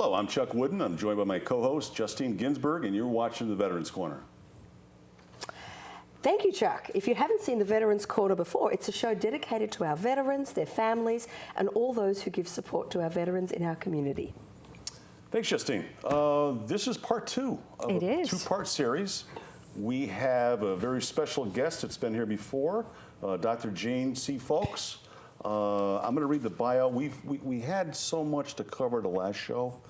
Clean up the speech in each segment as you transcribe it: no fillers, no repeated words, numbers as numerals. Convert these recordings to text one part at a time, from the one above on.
Hello, I'm Chuck Wooden. I'm joined by my co-host, Justine Ginsburg, and you're watching the Veterans Corner. Thank you, Chuck. If you haven't seen the Veterans Corner before, it's a show dedicated to our veterans, their families, and all those who give support to our veterans in our community. Thanks, Justine. This is part two of a two-part series. We have a very special guest that's been here before, Dr. Jeanne C. Folks. I'm going to read the bio. We had so much to cover the last show.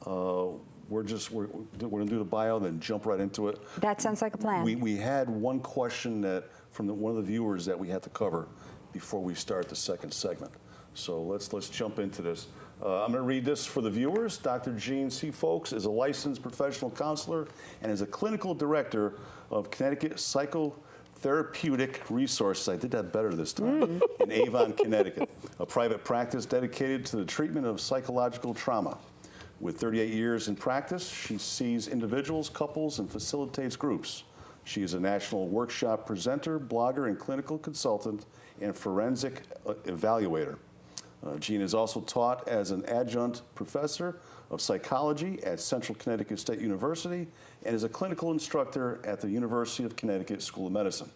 We're going to do the bio, then jump right into it. That sounds like a plan. We had one question that from one of the viewers that we had to cover before we start the second segment. So let's jump into this. I'm going to read this for the viewers. Dr. Jeanne C. Folks is a licensed professional counselor and is a clinical director of Connecticut Psychotherapeutic Resources. I did that better this time. In Avon, Connecticut, a private practice dedicated to the treatment of psychological trauma. With 38 years in practice, she sees individuals, couples, and facilitates groups. She is a national workshop presenter, blogger, and clinical consultant, and forensic evaluator. Jeanne is also taught as an adjunct professor of psychology at Central Connecticut State University and is a clinical instructor at the University of Connecticut School of Medicine.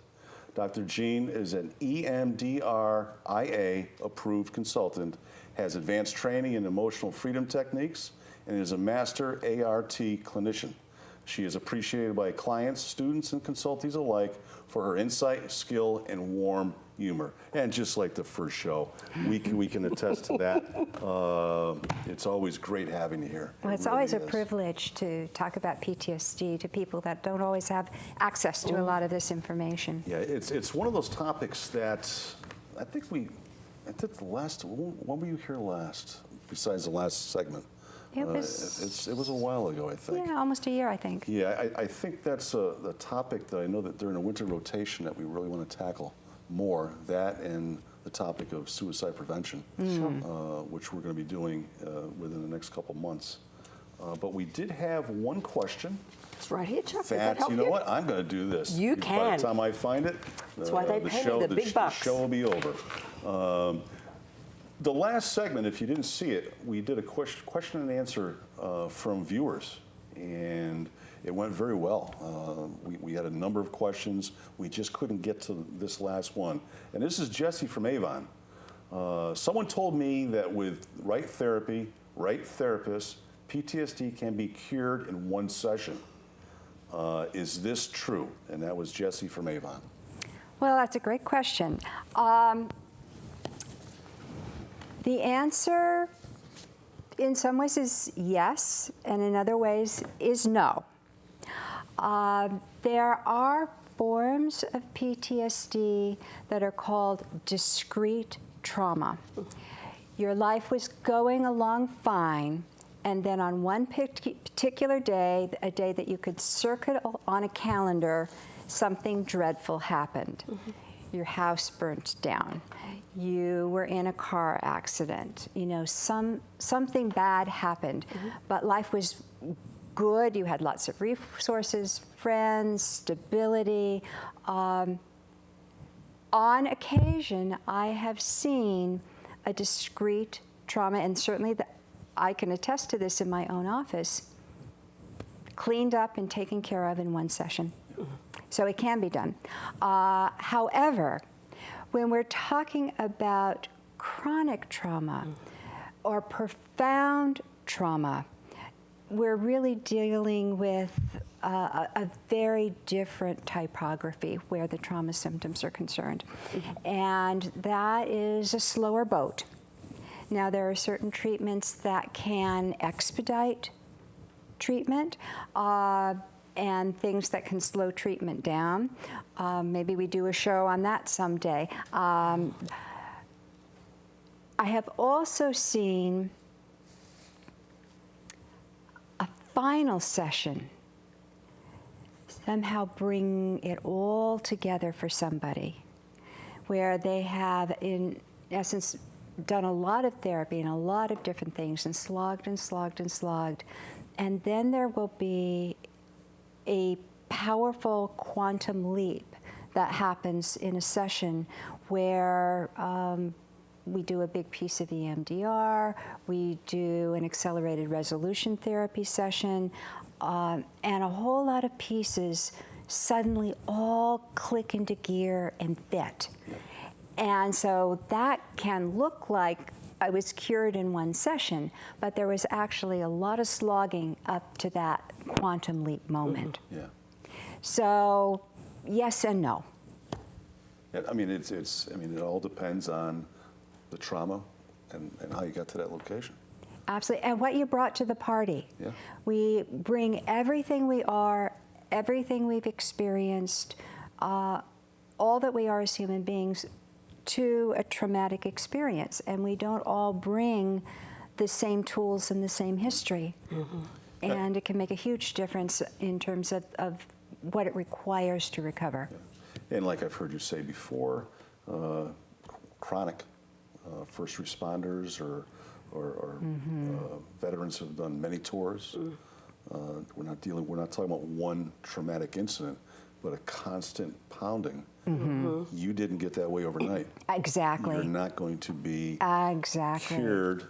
Dr. Jeanne is an EMDRIA approved consultant, has advanced training in emotional freedom techniques, and is a master ART clinician. She is appreciated by clients, students, and consultees alike for her insight, skill, and warm humor. And just like the first show, we can attest to that. It's always great having you here. Well, it's really always a privilege to talk about PTSD to people that don't always have access to a lot of this information. Yeah, it's one of those topics that I think the last, when were you here last, besides the last segment? It was a while ago, I think. Yeah, almost a year, I think. Yeah, I think that's the topic that I know that during a winter rotation that we really want to tackle more, that and the topic of suicide prevention, which we're going to be doing within the next couple months. But we did have one question. It's right here, Chuck. That, you know what? I'm going to do this. You can. By the time I find it, that's why they pay me the big bucks. The show will be over. The last segment, if you didn't see it, we did a question and answer from viewers, and it went very well. We had a number of questions. We just couldn't get to this last one. And this is Jesse from Avon. Someone told me that with right therapy, right therapists, PTSD can be cured in one session. Is this true? And that was Jesse from Avon. Well, that's a great question. The answer, in some ways, is yes, and in other ways is no. There are forms of PTSD that are called discrete trauma. Your life was going along fine, and then on one particular day, a day that you could circle on a calendar, something dreadful happened. Your house burnt down. You were in a car accident. You know, something bad happened, but life was good. You had lots of resources, friends, stability. On occasion, I have seen a discrete trauma, and certainly I can attest to this in my own office, cleaned up and taken care of in one session. So it can be done. However, when we're talking about chronic trauma or profound trauma, we're really dealing with a very different typography where the trauma symptoms are concerned. And that is a slower boat. Now, there are certain treatments that can expedite treatment, and things that can slow treatment down. Maybe we do a show on that someday. I have also seen a final session somehow bring it all together for somebody, where they have, in essence, done a lot of therapy and a lot of different things and slogged and slogged and slogged. And then there will be a powerful quantum leap that happens in a session where we do a big piece of EMDR, we do an accelerated resolution therapy session, and a whole lot of pieces suddenly all click into gear and fit. And so that can look like I was cured in one session, but there was actually a lot of slogging up to that quantum leap moment. Yeah. So yes and no. Yeah, I mean, it all depends on the trauma and how you got to that location. Absolutely, and what you brought to the party. Yeah. We bring everything we are, everything we've experienced, all that we are as human beings to a traumatic experience, and we don't all bring the same tools and the same history. And it can make a huge difference in terms of what it requires to recover. And like I've heard you say before, chronic first responders or veterans who have done many tours. We're not talking about one traumatic incident, but a constant pounding. You didn't get that way overnight. Exactly. You're not going to be cured,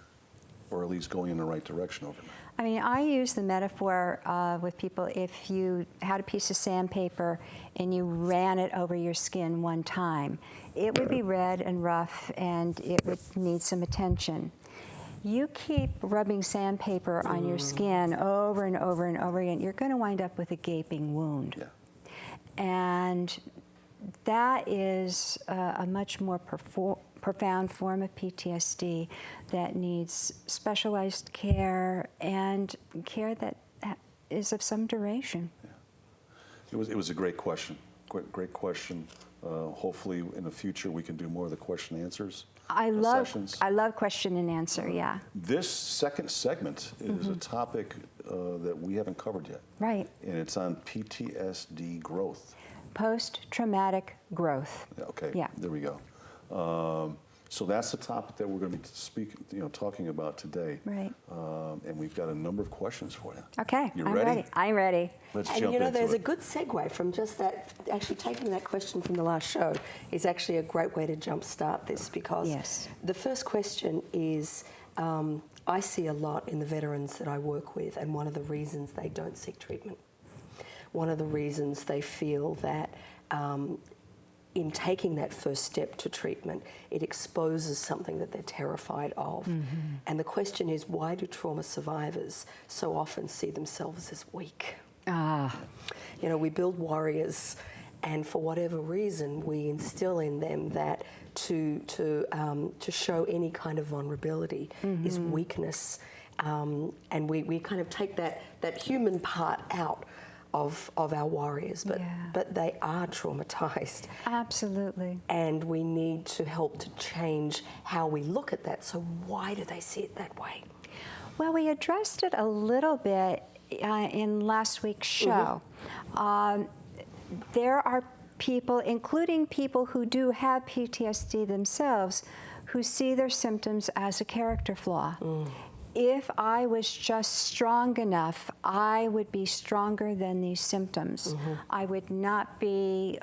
or at least going in the right direction overnight. I mean, I use the metaphor with people, if you had a piece of sandpaper and you ran it over your skin one time, it would be red and rough and it would need some attention. You keep rubbing sandpaper on your skin over and over and over again, you're going to wind up with a gaping wound. Yeah. And that is a much more profound form of PTSD that needs specialized care and care that is of some duration. Yeah. It was a great question. Great question. Hopefully in the future we can do more of the question and answers sessions. I love question and answer, yeah. This second segment is a topic that we haven't covered yet. Right. And it's on PTSD growth. Post-traumatic growth. Okay, Yeah. there we go. So that's the topic that we're going to be talking about today. Right. And we've got a number of questions for you. Okay, You I'm ready? ready. I'm ready. Let's And jump you know, into there's it. a good segue from just that. Actually, taking that question from the last show is actually a great way to jumpstart this, because Yes. the first question is, I see a lot in the veterans that I work with, and one of the reasons they don't seek treatment, one of the reasons they feel that in taking that first step to treatment, it exposes something that they're terrified of. And the question is, why do trauma survivors so often see themselves as weak? You know, we build warriors, and for whatever reason, we instill in them that to show any kind of vulnerability is weakness, and we kind of take that human part out of our warriors, but they are traumatized. Absolutely. And we need to help to change how we look at that. So why do they see it that way? Well, we addressed it a little bit in last week's show. There are people, including people who do have PTSD themselves, who see their symptoms as a character flaw. If I was just strong enough, I would be stronger than these symptoms. I would not be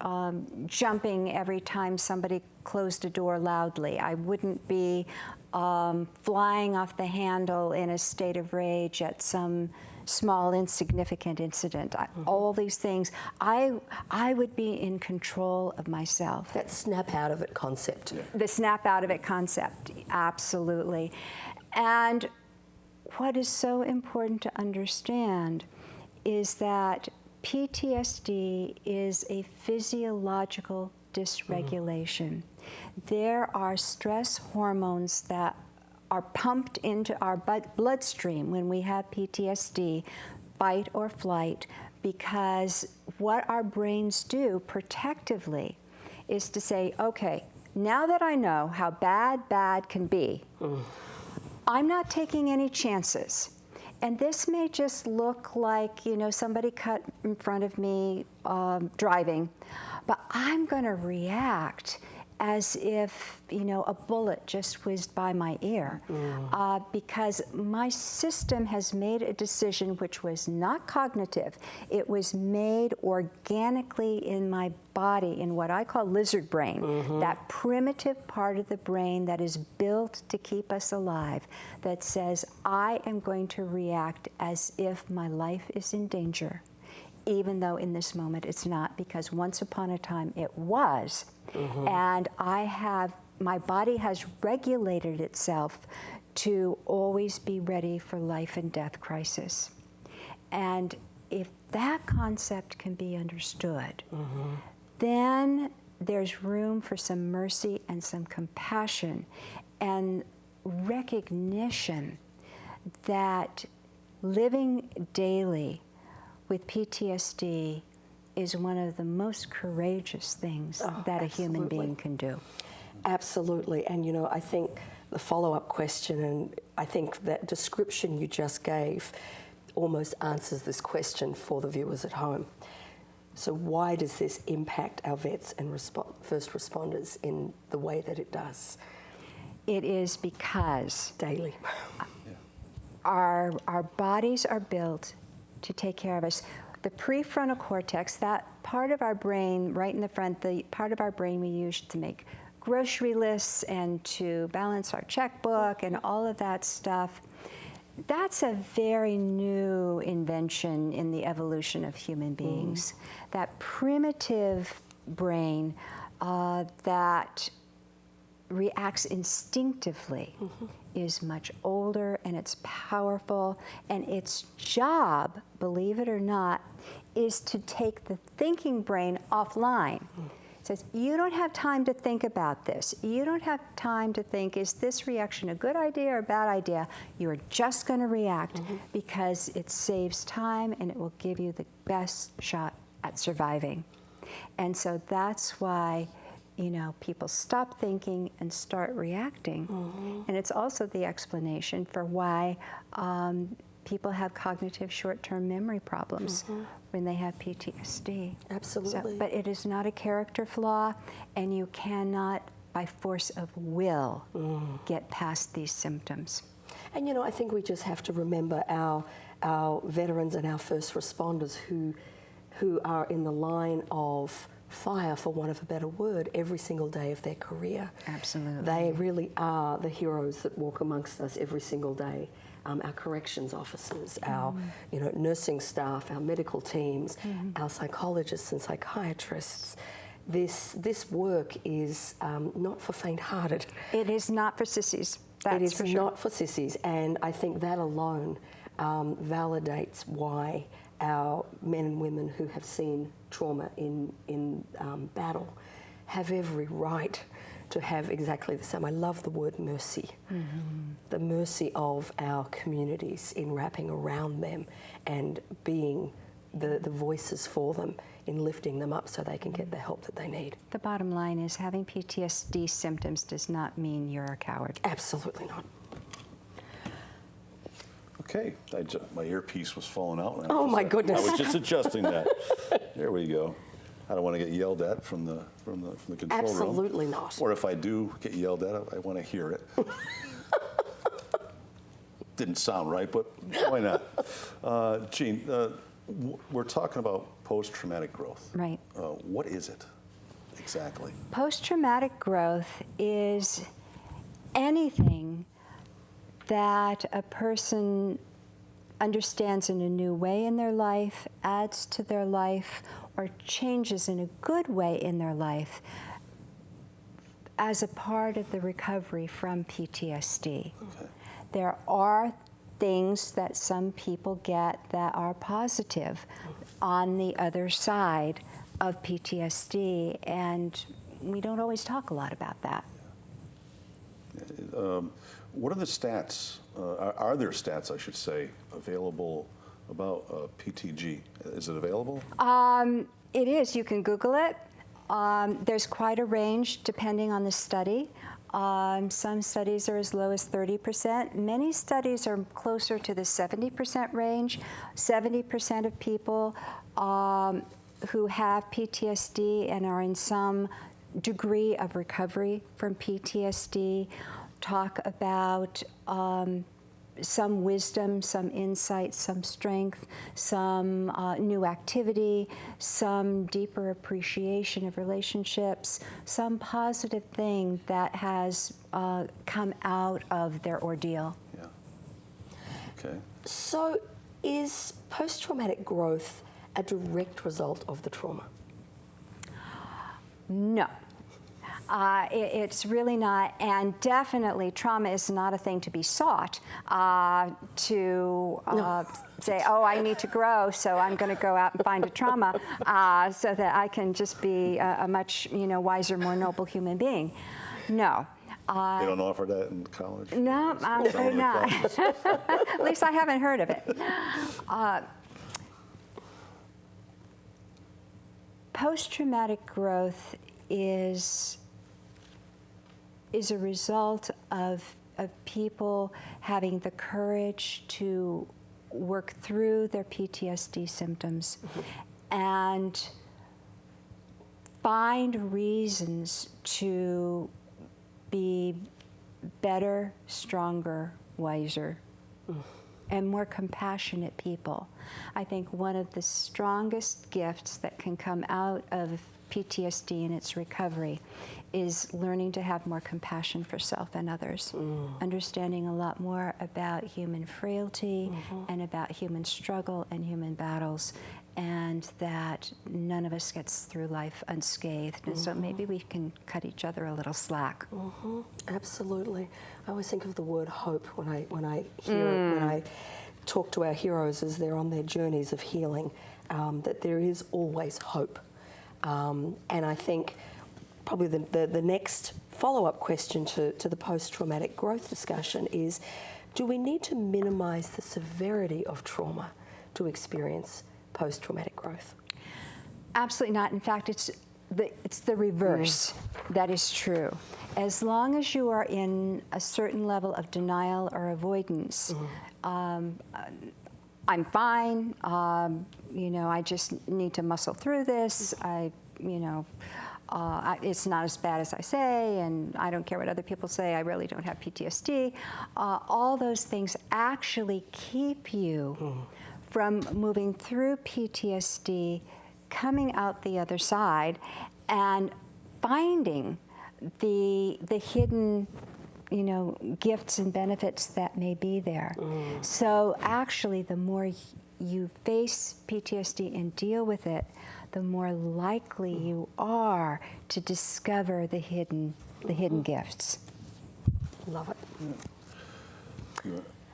jumping every time somebody closed a door loudly. I wouldn't be flying off the handle in a state of rage at some small insignificant incident. All these things, I would be in control of myself. That snap out of it concept. The snap out of it concept, absolutely. And what is so important to understand is that PTSD is a physiological dysregulation. There are stress hormones that are pumped into our bloodstream when we have PTSD, fight or flight, because what our brains do protectively is to say, okay, now that I know how bad can be, I'm not taking any chances. And this may just look like, you know, somebody cut in front of me driving, but I'm going to react as if, a bullet just whizzed by my ear, because my system has made a decision which was not cognitive. It was made organically in my body, in what I call lizard brain, that primitive part of the brain that is built to keep us alive, that says, I am going to react as if my life is in danger, even though in this moment it's not, because once upon a time it was. And my body has regulated itself to always be ready for life and death crisis. And if that concept can be understood, then there's room for some mercy and some compassion and recognition that living daily with PTSD is one of the most courageous things that a human being can do. Absolutely. And I think the follow-up question, and I think that description you just gave almost answers this question for the viewers at home. So why does this impact our vets and first responders in the way that it does? It is because Daily. our bodies are built to take care of us. The prefrontal cortex, that part of our brain right in the front, the part of our brain we use to make grocery lists and to balance our checkbook and all of that stuff, that's a very new invention in the evolution of human beings. That primitive brain that reacts instinctively is much older, and it's powerful, and its job, believe it or not, is to take the thinking brain offline. It says, you don't have time to think about this. You don't have time to think, is this reaction a good idea or a bad idea? You're just going to react because it saves time and it will give you the best shot at surviving. And so that's why people stop thinking and start reacting. And it's also the explanation for why people have cognitive short-term memory problems when they have PTSD. Absolutely. So, but it is not a character flaw, and you cannot, by force of will, get past these symptoms. And I think we just have to remember our veterans and our first responders who are in the line of fire, for want of a better word, every single day of their career. Absolutely. They really are the heroes that walk amongst us every single day. Our corrections officers, our nursing staff, our medical teams, our psychologists and psychiatrists. This work is not for faint-hearted. It is not for sissies. That's it is for sure. not for sissies, and I think that alone validates why our men and women who have seen trauma in battle have every right to have exactly the same. I love the word mercy. The mercy of our communities in wrapping around them and being the voices for them, in lifting them up so they can get the help that they need. The bottom line is having PTSD symptoms does not mean you're a coward. Absolutely not. Okay, my earpiece was falling out. And Oh, my goodness. I was just adjusting that. There we go. I don't want to get yelled at from the control room. Absolutely not. Or if I do get yelled at, I want to hear it. Didn't sound right, but why not? Jeanne, we're talking about post-traumatic growth. Right. What is it exactly? Post-traumatic growth is anything that a person understands in a new way in their life, adds to their life, or changes in a good way in their life as a part of the recovery from PTSD. Okay. There are things that some people get that are positive on the other side of PTSD, and we don't always talk a lot about that. What are the stats, are there stats, I should say, available about PTG? Is it available? It is. You can Google it. There's quite a range depending on the study. Some studies are as low as 30%. Many studies are closer to the 70% range. 70% of people who have PTSD and are in some degree of recovery from PTSD, talk about some wisdom, some insight, some strength, some new activity, some deeper appreciation of relationships, some positive thing that has come out of their ordeal. Yeah. Okay. So is post-traumatic growth a direct result of the trauma? No. It's really not, and definitely trauma is not a thing to be sought to say, oh, I need to grow, so I'm going to go out and find a trauma so that I can just be a much wiser, more noble human being. No. They don't offer that in college? No, I'm afraid not. At least I haven't heard of it. Post-traumatic growth is a result of people having the courage to work through their PTSD symptoms and find reasons to be better, stronger, wiser, and more compassionate people. I think one of the strongest gifts that can come out of PTSD and its recovery is learning to have more compassion for self and others, understanding a lot more about human frailty and about human struggle and human battles, and that none of us gets through life unscathed. And so maybe we can cut each other a little slack. Absolutely. I always think of the word hope when I hear it, when I talk to our heroes as they're on their journeys of healing, that there is always hope. And I think probably the next follow-up question to the post-traumatic growth discussion is, do we need to minimize the severity of trauma to experience post-traumatic growth? Absolutely not. In fact, it's the reverse that is true. As long as you are in a certain level of denial or avoidance, I'm fine, I just need to muscle through this, it's not as bad as I say, and I don't care what other people say, I really don't have PTSD. All those things actually keep you from moving through PTSD, coming out the other side, and finding the hidden gifts and benefits that may be there. So actually, the more you face PTSD and deal with it, the more likely you are to discover the hidden gifts. Love it.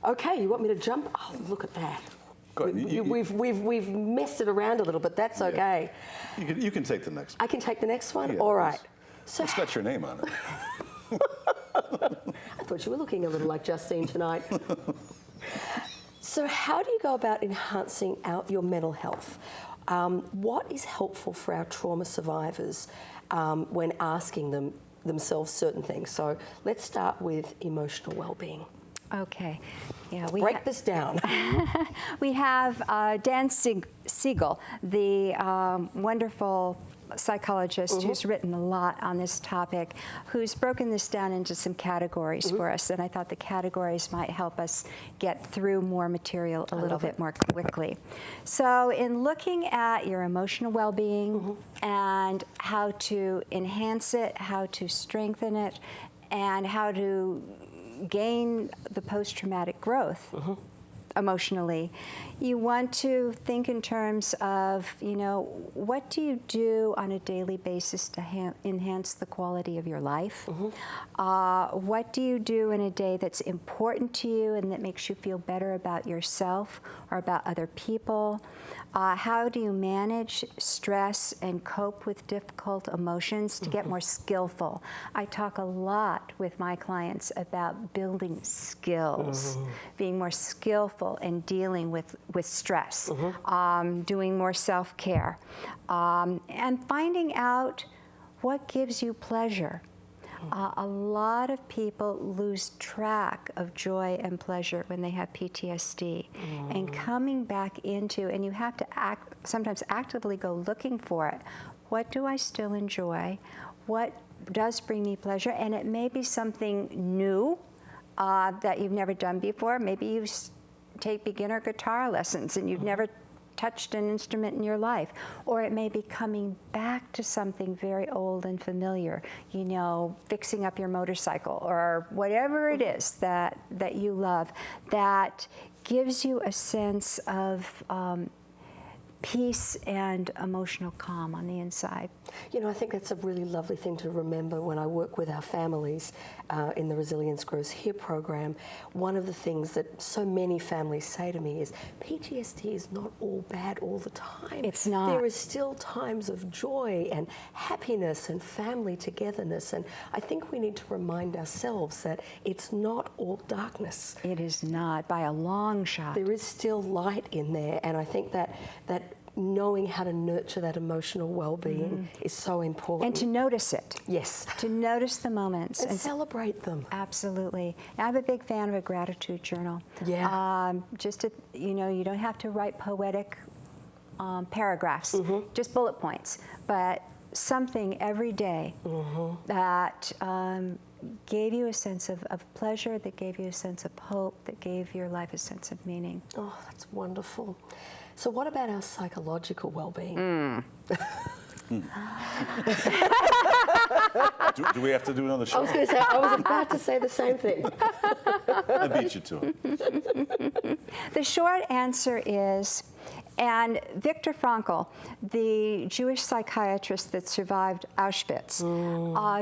Okay, you want me to jump? Oh, look at that. Go ahead. We've messed it around a little, but that's okay. You can take the next one. I can take the next one? Yeah, All right. So it's got your name on it. I thought you were looking a little like Justine tonight. So how do you go about enhancing your mental health? What is helpful for our trauma survivors when asking themselves certain things? So let's start with emotional well-being. Okay. Yeah, Break this down. We have Dan Siegel, the wonderful psychologist who's written a lot on this topic, who's broken this down into some categories for us, and I thought the categories might help us get through more material a little bit more quickly. So in looking at your emotional well-being and how to enhance it, how to strengthen it, and how to gain the post-traumatic growth emotionally, you want to think in terms of, what do you do on a daily basis to enhance the quality of your life? What do you do in a day that's important to you and that makes you feel better about yourself or about other people? How do you manage stress and cope with difficult emotions to get more skillful? I talk a lot with my clients about building skills, being more skillful in dealing with stress, doing more self-care, and finding out what gives you pleasure. A lot of people lose track of joy and pleasure when they have PTSD. And coming back into, and you have to sometimes actively go looking for it. What do I still enjoy? what does bring me pleasure, and it may be something new that you've never done before. Maybe you take beginner guitar lessons and you've never touched an instrument in your life. Or it may be coming back to something very old and familiar, you know, fixing up your motorcycle or whatever it is that you love, that gives you a sense of peace and emotional calm on the inside. You know, I think that's a really lovely thing to remember when I work with our families in the Resilience Grows Here program. One of the things that so many families say to me is, PTSD is not all bad all the time. It's not. There is still times of joy and happiness and family togetherness, and I think we need to remind ourselves that it's not all darkness. It is not, by a long shot. There is still light in there, and I think that knowing how to nurture that emotional well-being is so important. And to notice it. Yes. To notice the moments. And celebrate them. Absolutely. I'm a big fan of a gratitude journal. Yeah. Just to, you know, you don't have to write poetic paragraphs, just bullet points, but something every day that gave you a sense of pleasure, that gave you a sense of hope, that gave your life a sense of meaning. Oh, that's wonderful. So what about our psychological well-being? Do we have to do another show? I was going to say, I was about to say the same thing. I beat you to it. The short answer is, and Viktor Frankl, the Jewish psychiatrist that survived Auschwitz,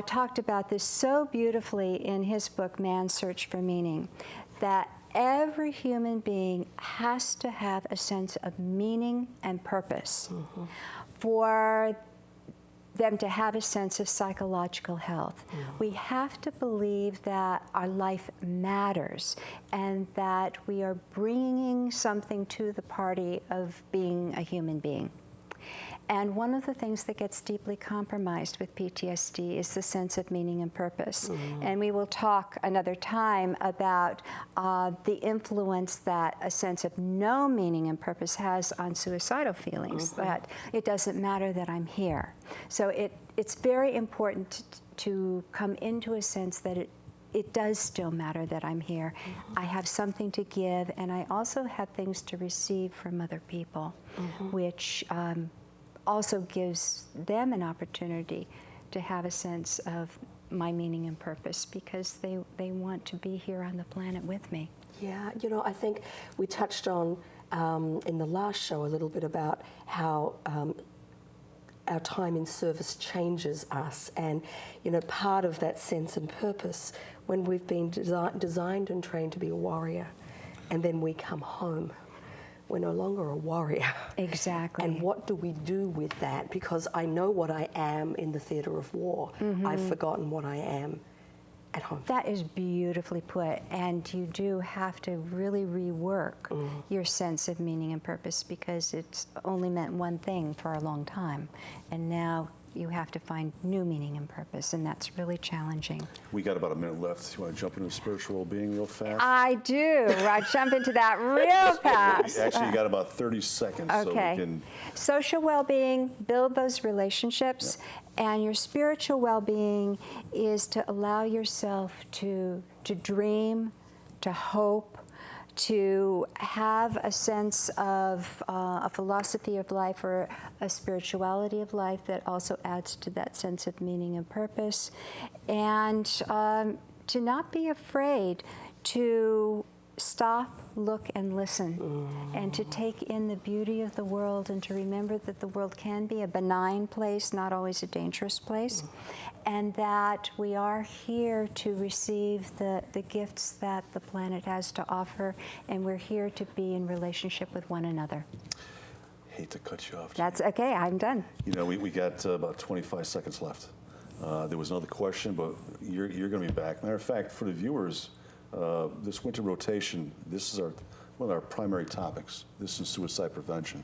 talked about this so beautifully in his book, Man's Search for Meaning, that every human being has to have a sense of meaning and purpose for them to have a sense of psychological health. We have to believe that our life matters and that we are bringing something to the party of being a human being. And one of the things that gets deeply compromised with PTSD is the sense of meaning and purpose. And we will talk another time about the influence that a sense of no meaning and purpose has on suicidal feelings, that it doesn't matter that I'm here. So it's very important to come into a sense that it does still matter that I'm here. I have something to give, and I also have things to receive from other people, which also gives them an opportunity to have a sense of my meaning and purpose, because they want to be here on the planet with me. Yeah, you know, I think we touched on in the last show a little bit about how our time in service changes us, and you know, part of that sense and purpose, when we've been designed and trained to be a warrior, and then we come home, we're no longer a warrior. Exactly. And what do we do with that? Because I know what I am in the theater of war. I've forgotten what I am at home. That is beautifully put, and you do have to really rework your sense of meaning and purpose, because it's only meant one thing for a long time, and now you have to find new meaning and purpose, and that's really challenging. We got about a minute left. You want to jump into spiritual well-being real fast? I do. I'll jump into that real fast. Actually, you got about 30 seconds. Okay. So we can... Social well-being, build those relationships, and your spiritual well-being is to allow yourself to dream, to hope, to have a sense of a philosophy of life or a spirituality of life that also adds to that sense of meaning and purpose, and to not be afraid to stop, look, and listen, and to take in the beauty of the world, and to remember that the world can be a benign place, not always a dangerous place, and that we are here to receive the gifts that the planet has to offer, and we're here to be in relationship with one another. Hate to cut you off. That's okay, I'm done. You know, we got about 25 seconds left. There was another question, but you're going to be back. Matter of fact, for the viewers, this winter rotation, this is one of our primary topics. This is suicide prevention.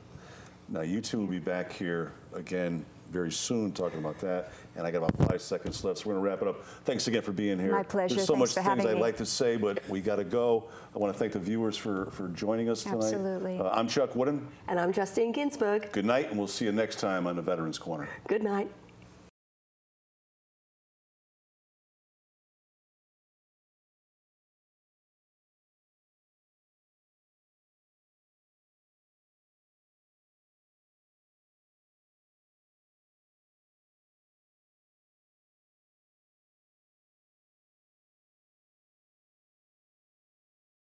Now, you two will be back here again very soon talking about that, and I got about 5 seconds left, so we're going to wrap it up. Thanks again for being here. My pleasure. There's so Thanks much for things having I'd me. like to say, but we got to go. I want to thank the viewers for joining us tonight. Absolutely. I'm Chuck Wooden. And I'm Justine Ginsburg. Good night, and we'll see you next time on the Veterans Corner. Good night.